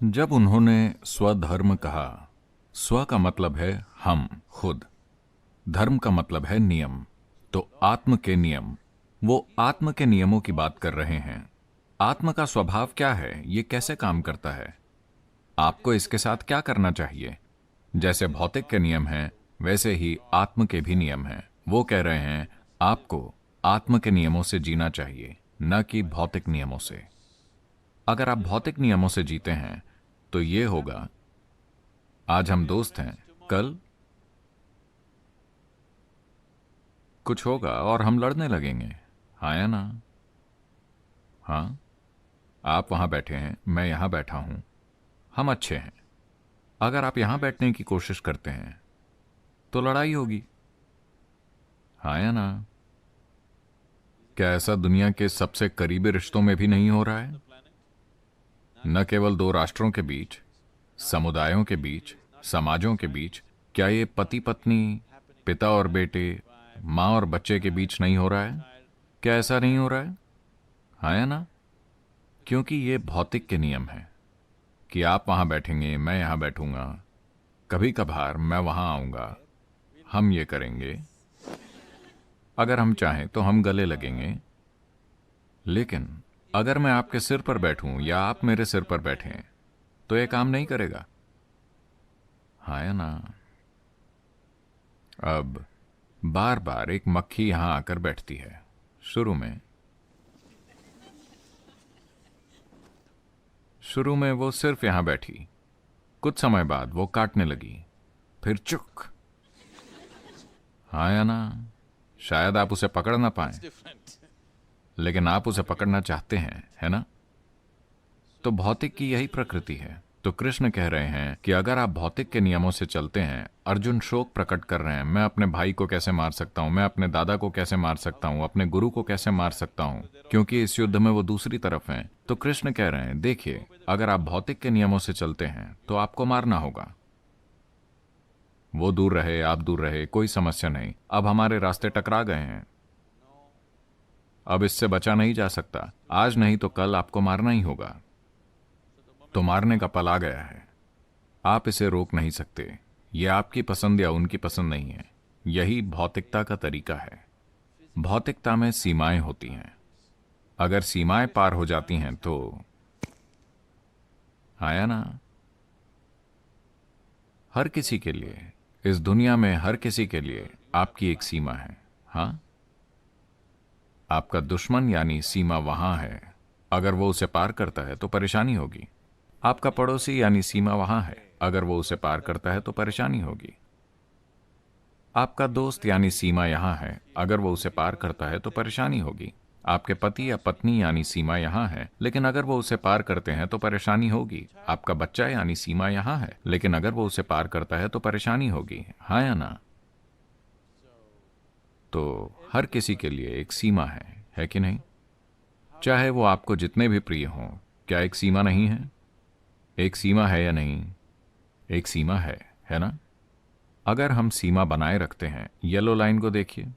जब उन्होंने स्वधर्म कहा, स्व का मतलब है हम खुद, धर्म का मतलब है नियम, तो आत्म के नियम, वो आत्म के नियमों की बात कर रहे हैं। आत्म का स्वभाव क्या है, ये कैसे काम करता है, आपको इसके साथ क्या करना चाहिए। जैसे भौतिक के नियम हैं, वैसे ही आत्म के भी नियम हैं। वो कह रहे हैं आपको आत्म के नियमों से जीना चाहिए, न कि भौतिक नियमों से। अगर आप भौतिक नियमों से जीते हैं तो ये होगा, आज हम दोस्त हैं, कल कुछ होगा और हम लड़ने लगेंगे। हाँ या ना? हाँ, आप वहां बैठे हैं, मैं यहां बैठा हूं, हम अच्छे हैं। अगर आप यहां बैठने की कोशिश करते हैं तो लड़ाई होगी। हाँ या ना? क्या ऐसा दुनिया के सबसे करीबी रिश्तों में भी नहीं हो रहा है? न केवल दो राष्ट्रों के बीच, समुदायों के बीच, समाजों के बीच, क्या ये पति पत्नी, पिता और बेटे, माँ और बच्चे के बीच नहीं हो रहा है? क्या ऐसा नहीं हो रहा है? हाँ या ना? क्योंकि ये भौतिक के नियम हैं कि आप वहां बैठेंगे, मैं यहां बैठूंगा, कभी कभार मैं वहां आऊंगा, हम ये करेंगे, अगर हम चाहें तो हम गले लगेंगे। लेकिन अगर मैं आपके सिर पर बैठूं या आप मेरे सिर पर बैठें तो ये काम नहीं करेगा। हाँ या ना? अब बार बार एक मक्खी यहां आकर बैठती है। शुरू में वो सिर्फ यहां बैठी, कुछ समय बाद वो काटने लगी, फिर चुक। हाँ या ना? शायद आप उसे पकड़ ना पाए, लेकिन आप उसे पकड़ना चाहते हैं, है ना? तो भौतिक की यही प्रकृति है। तो कृष्ण कह रहे हैं कि अगर आप भौतिक के नियमों से चलते हैं, अर्जुन शोक प्रकट कर रहे हैं, मैं अपने भाई को कैसे मार सकता हूं, मैं अपने दादा को कैसे मार सकता हूं, अपने गुरु को कैसे मार सकता हूं, क्योंकि इस युद्ध में वो दूसरी तरफ हैं। तो कृष्ण कह रहे हैं, देखिए, अगर आप भौतिक के नियमों से चलते हैं तो आपको मारना होगा। वो दूर रहे, आप दूर रहे, कोई समस्या नहीं। अब हमारे रास्ते टकरा गए हैं, अब इससे बचा नहीं जा सकता। आज नहीं तो कल आपको मारना ही होगा। तो मारने का पल आ गया है, आप इसे रोक नहीं सकते। यह आपकी पसंद या उनकी पसंद नहीं है, यही भौतिकता का तरीका है। भौतिकता में सीमाएं होती हैं, अगर सीमाएं पार हो जाती हैं तो, आया ना? हर किसी के लिए, इस दुनिया में हर किसी के लिए आपकी एक सीमा है। हाँ, आपका दुश्मन यानी सीमा वहां है, अगर वो उसे पार करता है तो परेशानी होगी। आपका पड़ोसी यानी सीमा वहां है, अगर वो उसे पार करता है तो परेशानी होगी। आपका दोस्त यानी सीमा यहां है, अगर वो उसे पार करता है तो परेशानी होगी। आपके पति या पत्नी यानी सीमा यहां है, लेकिन अगर वो उसे पार करते हैं तो परेशानी होगी। आपका बच्चा यानी सीमा यहां है, लेकिन अगर वो उसे पार करता है तो परेशानी होगी। हाँ या ना? तो हर किसी के लिए एक सीमा है कि नहीं? चाहे वो आपको जितने भी प्रिय हों, क्या एक सीमा नहीं है? एक सीमा है या नहीं? एक सीमा है ना? अगर हम सीमा बनाए रखते हैं, येलो लाइन को देखिए,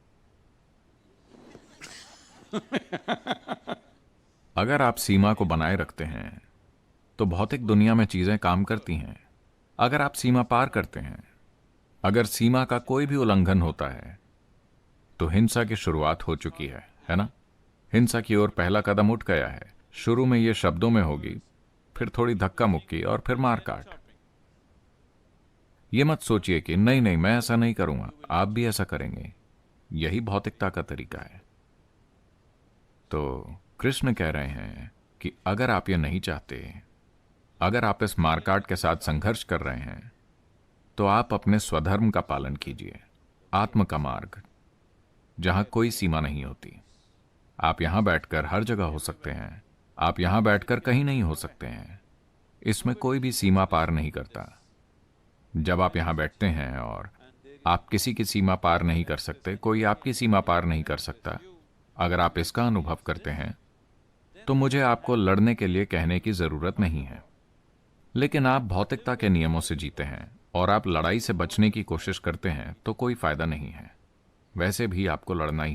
अगर आप सीमा को बनाए रखते हैं तो भौतिक दुनिया में चीजें काम करती हैं। अगर आप सीमा पार करते हैं, अगर सीमा का कोई भी उल्लंघन होता है तो हिंसा की शुरुआत हो चुकी है ना? हिंसा की ओर पहला कदम उठ गया है। शुरू में ये शब्दों में होगी, फिर थोड़ी धक्का मुक्की और फिर मारकाट। ये मत सोचिए कि नहीं नहीं मैं ऐसा नहीं करूंगा, आप भी ऐसा करेंगे। यही भौतिकता का तरीका है। तो कृष्ण कह रहे हैं कि अगर आप ये नहीं चाहते, अगर आप इस मारकाट के साथ संघर्ष कर रहे हैं, तो आप अपने स्वधर्म का पालन कीजिए, आत्म का मार्ग, जहां कोई सीमा नहीं होती। आप यहां बैठकर हर जगह हो सकते हैं, आप यहां बैठकर कहीं नहीं हो सकते हैं। इसमें कोई भी सीमा पार नहीं करता। जब आप यहां बैठते हैं और आप किसी की सीमा पार नहीं कर सकते, कोई आपकी सीमा पार नहीं कर सकता, अगर आप इसका अनुभव करते हैं तो मुझे आपको लड़ने के लिए कहने की जरूरत नहीं है। लेकिन आप भौतिकता के नियमों से जीते हैं और आप लड़ाई से बचने की कोशिश करते हैं तो कोई फायदा नहीं है, वैसे भी आपको लड़ना ही